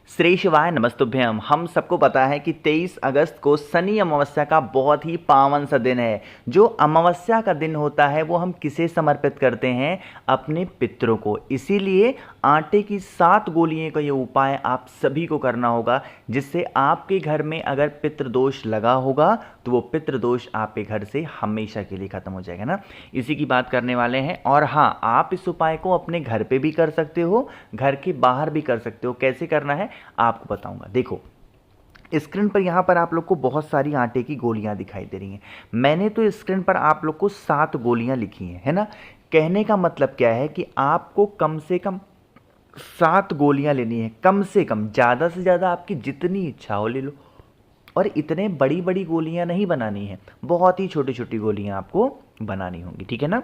श्री शिवाय नमस्तुभ्यम। हम सबको पता है कि 23 अगस्त को शनि अमावस्या का बहुत ही पावन सा दिन है। जो अमावस्या का दिन होता है वो हम किसे समर्पित करते हैं? अपने पितरों को। इसीलिए आटे की 7 गोलियों का ये उपाय आप सभी को करना होगा, जिससे आपके घर में अगर पितृदोष लगा होगा तो वो पितृदोष आपके घर से हमेशा के लिए खत्म हो जाएगा ना। इसी की बात करने वाले हैं। और हाँ, आप इस उपाय को अपने घर पे भी कर सकते हो, घर के बाहर भी कर सकते हो। कैसे करना है आपको बताऊंगा। देखो, स्क्रीन पर यहाँ पर आप लोग को बहुत सारी आटे की गोलियां दिखाई दे रही हैं। मैंने तो स्क्रीन पर आप लोग को 7 गोलियां लिखी हैं, है ना। कहने का मतलब क्या है कि आपको कम से कम 7 गोलियां लेनी है, कम से कम। ज़्यादा से ज़्यादा आपकी जितनी इच्छा हो ले लो। और इतने बड़ी बड़ी गोलियां नहीं बनानी है, बहुत ही छोटी छोटी गोलियां आपको बनानी होंगी, ठीक है ना।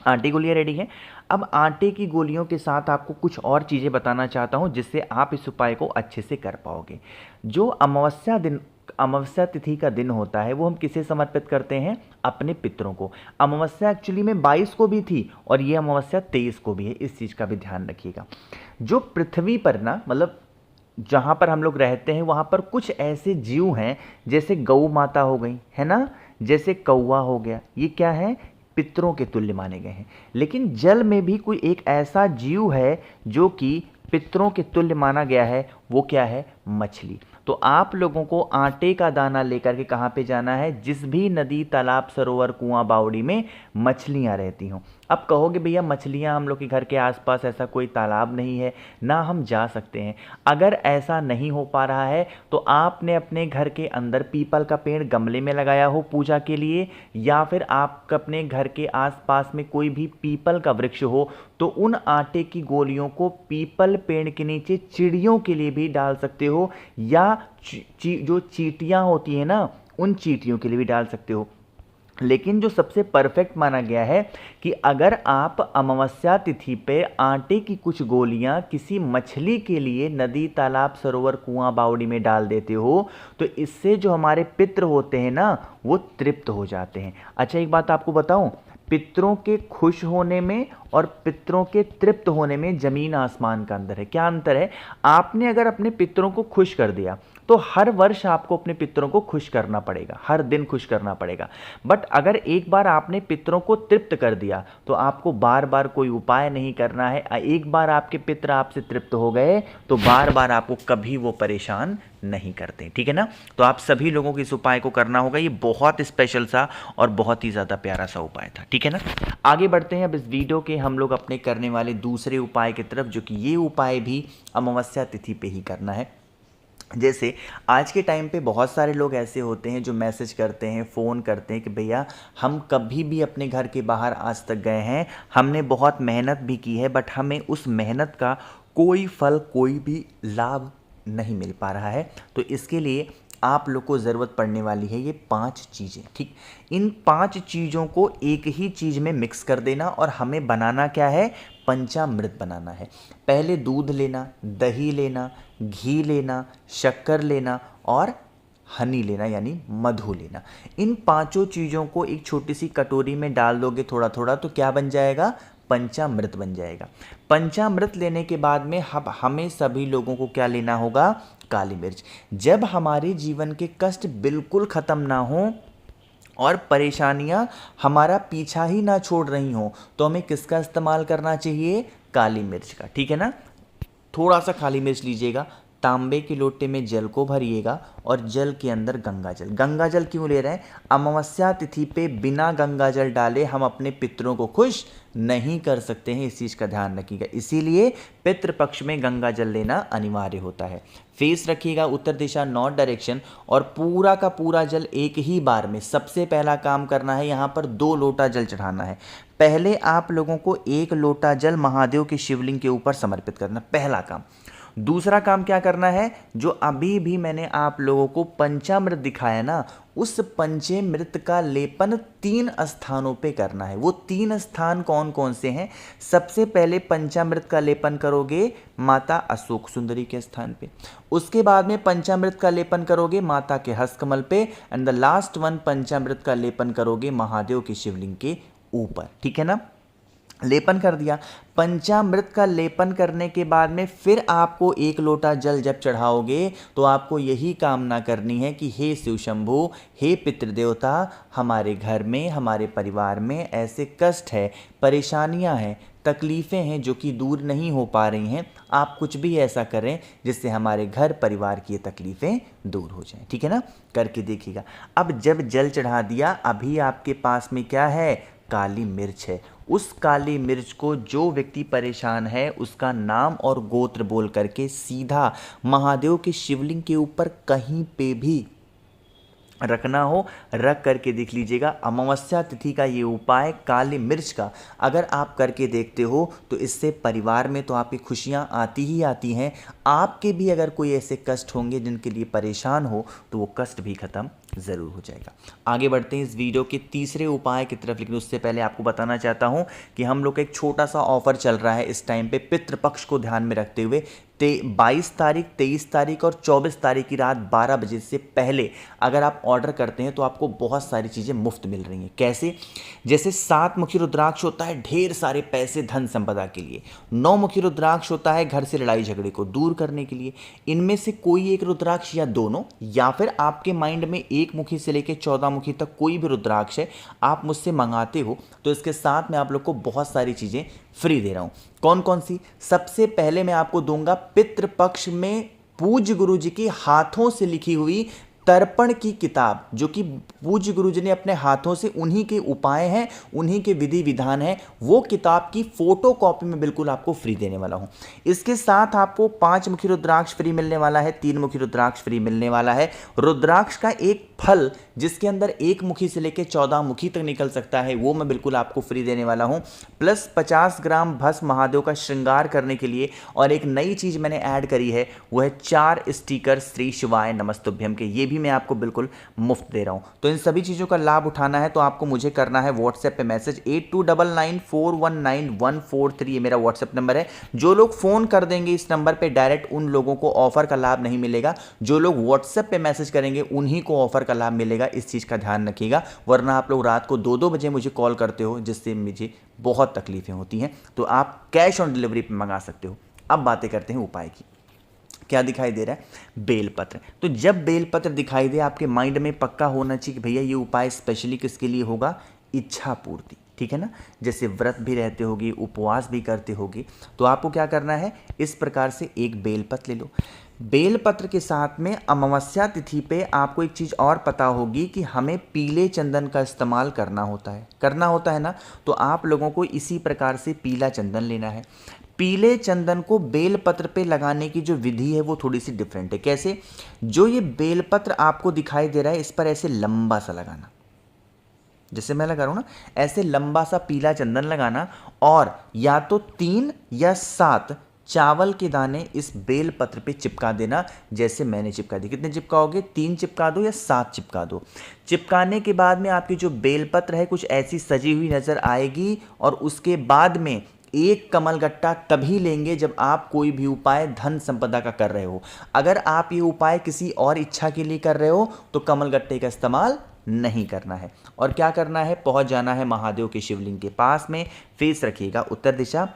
आटे गोलियां रेडी हैं। अब आटे की गोलियों के साथ आपको कुछ और चीज़ें बताना चाहता हूं, जिससे आप इस उपाय को अच्छे से कर पाओगे। जो अमावस्या तिथि का दिन होता है वो हम किसे समर्पित करते हैं? अपने पितरों को। अमावस्या एक्चुअली में 22 को भी थी और ये अमावस्या 23 को भी है, इस चीज़ का भी ध्यान रखिएगा। जो पृथ्वी पर ना, मतलब जहाँ पर हम लोग रहते हैं वहाँ पर कुछ ऐसे जीव हैं, जैसे गौ माता हो गई, है ना, जैसे कौवा हो गया, ये क्या है? पितरों के तुल्य माने गए हैं। लेकिन जल में भी कोई एक ऐसा जीव है जो कि पितरों के तुल्य माना गया है, वो क्या है? मछली। तो आप लोगों को आटे का दाना लेकर के कहाँ पे जाना है? जिस भी नदी, तालाब, सरोवर, कुआं, बावड़ी में मछलियाँ रहती हों। अब कहोगे भैया मछलियाँ हम लोग के घर के आसपास ऐसा कोई तालाब नहीं है ना, हम जा सकते हैं। अगर ऐसा नहीं हो पा रहा है तो आपने अपने घर के अंदर पीपल का पेड़ गमले में लगाया हो पूजा के लिए, या फिर आप अपने घर के आसपास में कोई भी पीपल का वृक्ष हो तो उन आटे की गोलियों को पीपल पेड़ के नीचे चिड़ियों के लिए भी डाल सकते हो, या जो चींटियां होती है ना, उन चींटियों के लिए भी डाल सकते हो। लेकिन जो सबसे परफेक्ट माना गया है कि अगर आप अमावस्या तिथि पे आटे की कुछ गोलियां किसी मछली के लिए नदी, तालाब, सरोवर, कुआं, बावड़ी में डाल देते हो तो इससे जो हमारे पितृ होते हैं ना, वो तृप्त हो जाते हैं। अच्छा, एक बात आपको बताऊं, पितरों के खुश होने में और पितरों के तृप्त होने में जमीन आसमान का अंतर है। क्या अंतर है? आपने अगर अपने पितरों को खुश कर दिया तो हर वर्ष आपको अपने पितरों को खुश करना पड़ेगा, हर दिन खुश करना पड़ेगा। बट अगर एक बार आपने पितरों को तृप्त कर दिया तो आपको बार बार कोई उपाय नहीं करना है। एक बार आपके पितर आपसे तृप्त हो गए तो बार बार आपको कभी वो परेशान नहीं करते, ठीक है ना। तो आप सभी लोगों को इस उपाय को करना होगा। ये बहुत स्पेशल सा और बहुत ही ज़्यादा प्यारा सा उपाय था, ठीक है ना। आगे बढ़ते हैं अब इस वीडियो के हम लोग अपने करने वाले दूसरे उपाय की तरफ, जो कि ये उपाय भी अमावस्या तिथि पे ही करना है। जैसे आज के टाइम पे बहुत सारे लोग ऐसे होते हैं जो मैसेज करते हैं, फ़ोन करते हैं कि भैया हम कभी भी अपने घर के बाहर आज तक गए हैं, हमने बहुत मेहनत भी की है, बट हमें उस मेहनत का कोई फल, कोई भी लाभ नहीं मिल पा रहा है। तो इसके लिए आप लोग को ज़रूरत पड़ने वाली है ये 5 चीज़ें, ठीक। इन 5 चीज़ों को एक ही चीज़ में मिक्स कर देना और हमें बनाना क्या है? पंचामृत बनाना है। पहले दूध लेना, दही लेना, घी लेना, शक्कर लेना और हनी लेना, यानी मधु लेना। इन 5 चीज़ों को एक छोटी सी कटोरी में डाल दोगे थोड़ा थोड़ा तो क्या बन जाएगा? पंचामृत बन जाएगा। पंचामृत लेने के बाद में हमें सभी लोगों को क्या लेना होगा? काली मिर्च। जब हमारे जीवन के कष्ट बिल्कुल ख़त्म ना हो और परेशानियां हमारा पीछा ही ना छोड़ रही हों तो हमें किसका इस्तेमाल करना चाहिए? काली मिर्च का, ठीक है ना। थोड़ा सा काली मिर्च लीजिएगा, तांबे के लोटे में जल को भरिएगा और जल के अंदर गंगा जल। गंगा जल क्यों ले रहे हैं? अमावस्या तिथि पे बिना गंगा जल डाले हम अपने पितरों को खुश नहीं कर सकते हैं, इस चीज़ का ध्यान रखिएगा। इसीलिए पितृपक्ष में गंगा जल लेना अनिवार्य होता है। फेस रखिएगा उत्तर दिशा, नॉर्थ डायरेक्शन, और पूरा का पूरा जल एक ही बार में। सबसे पहला काम करना है, यहाँ पर 2 लोटा जल चढ़ाना है। पहले आप लोगों को 1 लोटा जल महादेव के शिवलिंग के ऊपर समर्पित करना, पहला काम। दूसरा काम क्या करना है? जो अभी भी मैंने आप लोगों को पंचामृत दिखाया ना, उस पंचामृत का लेपन 3 स्थानों पे करना है। वो 3 स्थान कौन कौन से हैं? सबसे पहले पंचामृत का लेपन करोगे माता अशोक सुंदरी के स्थान पे, उसके बाद में पंचामृत का लेपन करोगे माता के हस्तकमल पे, एंड द लास्ट वन पंचामृत का लेपन करोगे महादेव के शिवलिंग के ऊपर, ठीक है ना। लेपन कर दिया। पंचामृत का लेपन करने के बाद में फिर आपको 1 लोटा जल जब चढ़ाओगे तो आपको यही कामना करनी है कि हे शिव शंभु, हे पितृदेवता, हमारे घर में, हमारे परिवार में ऐसे कष्ट है, परेशानियां हैं, तकलीफ़ें हैं जो कि दूर नहीं हो पा रही हैं। आप कुछ भी ऐसा करें जिससे हमारे घर परिवार की ये तकलीफ़ें दूर हो जाएं। ठीक है ना, करके देखिएगा। अब जब जल चढ़ा दिया, अभी आपके पास में क्या है, काली मिर्च है। उस काली मिर्च को जो व्यक्ति परेशान है उसका नाम और गोत्र बोल करके सीधा महादेव के शिवलिंग के ऊपर कहीं पे भी रखना हो, रख करके देख लीजिएगा। अमावस्या तिथि का ये उपाय काली मिर्च का अगर आप करके देखते हो तो इससे परिवार में तो आपकी खुशियाँ आती ही आती हैं। आपके भी अगर कोई ऐसे कष्ट होंगे जिनके लिए परेशान हो तो वो कष्ट भी खत्म ज़रूर हो जाएगा। आगे बढ़ते हैं इस वीडियो के तीसरे उपाय की तरफ, लेकिन उससे पहले आपको बताना चाहता हूँ कि हम लोग का एक छोटा सा ऑफर चल रहा है इस टाइम पे, पितृपक्ष को ध्यान में रखते हुए 22 तारीख, 23 तारीख और 24 तारीख की रात 12 बजे से पहले अगर आप ऑर्डर करते हैं तो आपको बहुत सारी चीज़ें मुफ्त मिल रही हैं। कैसे? जैसे 7 मुखी रुद्राक्ष होता है ढेर सारे पैसे धन संपदा के लिए, 9 मुखी रुद्राक्ष होता है घर से लड़ाई झगड़े को दूर करने के लिए। इनमें से कोई एक रुद्राक्ष या दोनों, या फिर आपके माइंड में 1 मुखी से लेकर 14 मुखी तक कोई भी रुद्राक्ष है, आप मुझसे मंगाते हो तो इसके साथ में आप लोग को बहुत सारी चीज़ें फ्री दे रहा हूं। कौन कौन सी? सबसे पहले मैं आपको दूंगा पितृपक्ष में पूज्य गुरु जी के हाथों से लिखी हुई तर्पण की किताब, जो कि पूज्य गुरु जी ने अपने हाथों से, उन्हीं के उपाय हैं, उन्हीं के विधि विधान हैं, वो किताब की फोटो कॉपी में बिल्कुल आपको फ्री देने वाला हूं। इसके साथ आपको 5 मुखी रुद्राक्ष फ्री मिलने वाला है, 3 मुखी रुद्राक्ष फ्री मिलने वाला है। रुद्राक्ष का एक फल जिसके अंदर 1 मुखी से लेकर 14 मुखी तक निकल सकता है, वो मैं बिल्कुल आपको फ्री देने वाला हूं। प्लस 50 ग्राम भस्म महादेव का श्रृंगार करने के लिए, और एक नई चीज मैंने ऐड करी है, वो है 4 स्टिकर श्री शिवाय नमस्तुभ्यम के, ये भी मैं आपको बिल्कुल मुफ्त दे रहा हूं। तो इन सभी चीजों का लाभ उठाना है तो आपको मुझे करना है व्हाट्सएप पे मैसेज 8299419143, ये मेरा व्हाट्सएप नंबर है। जो लोग फोन कर देंगे इस नंबर पे डायरेक्ट, उन लोगों को ऑफर का लाभ नहीं मिलेगा। जो लोग व्हाट्सएप पे मैसेज करेंगे उन्हीं को ऑफर का लाभ मिलेगा, इस चीज का ध्यान रखिएगा। वरना आप लोग रात को 2-2 बजे मुझे कॉल करते हो, जिससे मुझे बहुत तकलीफें होती हैं। तो आप कैश ऑन डिलीवरी पे मंगा सकते हो। अब बातें करते हैं उपाय की। क्या दिखाई दे रहा है? बेलपत्र। तो जब बेलपत्र दिखाई दे, आपके माइंड में पक्का होना चाहिए कि भैया ये उपाय स्पेशली किसके लिए होगा? इच्छा पूर्ति। ठीक है ना, जैसे व्रत भी रहते होगी, उपवास भी करते होगी, तो आपको क्या करना है, इस प्रकार से एक बेलपत्र ले लो। बेलपत्र के साथ में अमावस्या तिथि पे आपको एक चीज़ और पता होगी कि हमें पीले चंदन का इस्तेमाल करना होता है ना। तो आप लोगों को इसी प्रकार से पीला चंदन लेना है। पीले चंदन को बेलपत्र पे लगाने की जो विधि है वो थोड़ी सी डिफरेंट है। कैसे? जो ये बेलपत्र आपको दिखाई दे रहा है, इस पर ऐसे लंबा सा लगाना, जैसे मैं लगा रहा हूं ना, ऐसे लंबा सा पीला चंदन लगाना, और या तो 3 या 7 चावल के दाने इस बेलपत्र पे चिपका देना, जैसे मैंने चिपका दी। कितने चिपकाओगे? 3 चिपका दो या 7 चिपका दो। चिपकाने के बाद में आपकी जो बेलपत्र है कुछ ऐसी सजी हुई नजर आएगी, और उसके बाद में एक कमलगट्टा तभी लेंगे जब आप कोई भी उपाय धन संपदा का कर रहे हो। अगर आप ये उपाय किसी और इच्छा के लिए कर रहे हो तो कमलगट्टे का इस्तेमाल नहीं करना है। और क्या करना है? पहुंच जाना है महादेव के शिवलिंग के पास में, फेस रखिएगा उत्तर दिशा।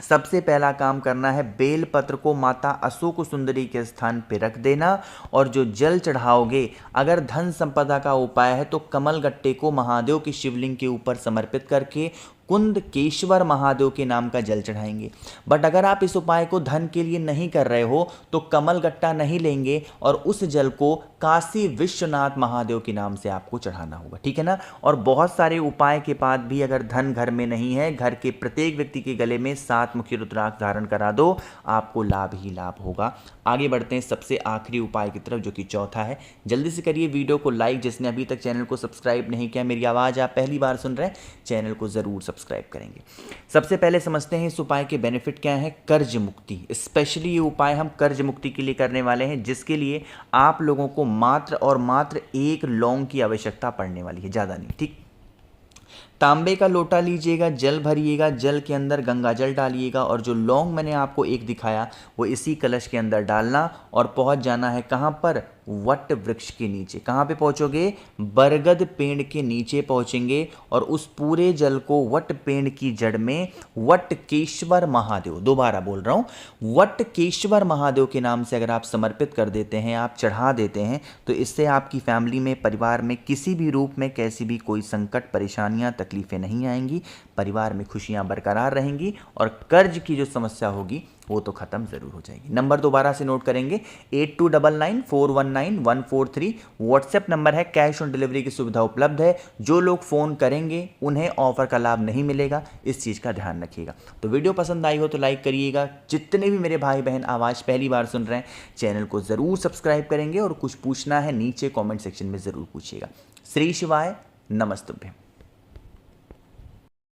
सबसे पहला काम करना है, बेलपत्र को माता अशोक सुंदरी के स्थान पर रख देना, और जो जल चढ़ाओगे, अगर धन संपदा का उपाय है तो कमलगट्टे को महादेव के शिवलिंग के ऊपर समर्पित करके कुंदकेश्वर महादेव के नाम का जल चढ़ाएंगे। बट अगर आप इस उपाय को धन के लिए नहीं कर रहे हो तो कमलगट्टा नहीं लेंगे, और उस जल को काशी विश्वनाथ महादेव के नाम से आपको चढ़ाना होगा। ठीक है ना। और बहुत सारे उपाय के बाद भी अगर धन घर में नहीं है, घर के प्रत्येक व्यक्ति के गले में 7 मुखी रुद्राक्ष धारण करा दो, आपको लाभ ही लाभ होगा। आगे बढ़ते हैं सबसे आखिरी उपाय की तरफ, जो कि चौथा है। जल्दी से करिए वीडियो को लाइक, जिसने अभी तक चैनल को सब्सक्राइब नहीं किया, मेरी आवाज़ आप पहली बार सुन रहे हैं, चैनल को ज़रूर सब्सक्राइब करेंगे। सबसे पहले समझते हैं इस उपाय के बेनिफिट क्या है। कर्ज मुक्ति। स्पेशली ये उपाय हम कर्ज मुक्ति के लिए करने वाले हैं, जिसके लिए आप लोगों को मात्र और मात्र 1 लौंग की आवश्यकता पड़ने वाली है, ज़्यादा नहीं। ठीक, तांबे का लोटा लीजिएगा, जल भरिएगा, जल के अंदर गंगा जल डालिएगा, और जो लौंग मैंने आपको एक दिखाया वो इसी कलश के अंदर डालना, और पहुंच जाना है कहाँ पर? वट वृक्ष के नीचे। कहाँ पे पहुँचोगे? बरगद पेड़ के नीचे पहुँचेंगे और उस पूरे जल को वट पेड़ की जड़ में वटकेश्वर महादेव, दोबारा बोल रहा हूँ, वटकेश्वर महादेव के नाम से अगर आप समर्पित कर देते हैं, आप चढ़ा देते हैं, तो इससे आपकी फैमिली में, परिवार में किसी भी रूप में कैसी भी कोई संकट, परेशानियां, तकलीफें नहीं आएंगी। परिवार में खुशियां बरकरार रहेंगी और कर्ज की जो समस्या होगी वो तो खत्म जरूर हो जाएगी। नंबर दोबारा से नोट करेंगे, 8299419143 व्हाट्सएप नंबर है। कैश ऑन डिलीवरी की सुविधा उपलब्ध है। जो लोग फ़ोन करेंगे उन्हें ऑफर का लाभ नहीं मिलेगा, इस चीज़ का ध्यान रखिएगा। तो वीडियो पसंद आई हो तो लाइक करिएगा। जितने भी मेरे भाई बहन आवाज़ पहली बार सुन रहे हैं, चैनल को ज़रूर सब्सक्राइब करेंगे और कुछ पूछना है नीचे कॉमेंट सेक्शन में ज़रूर पूछिएगा। श्री शिवाय, नमस्तुभ्यम।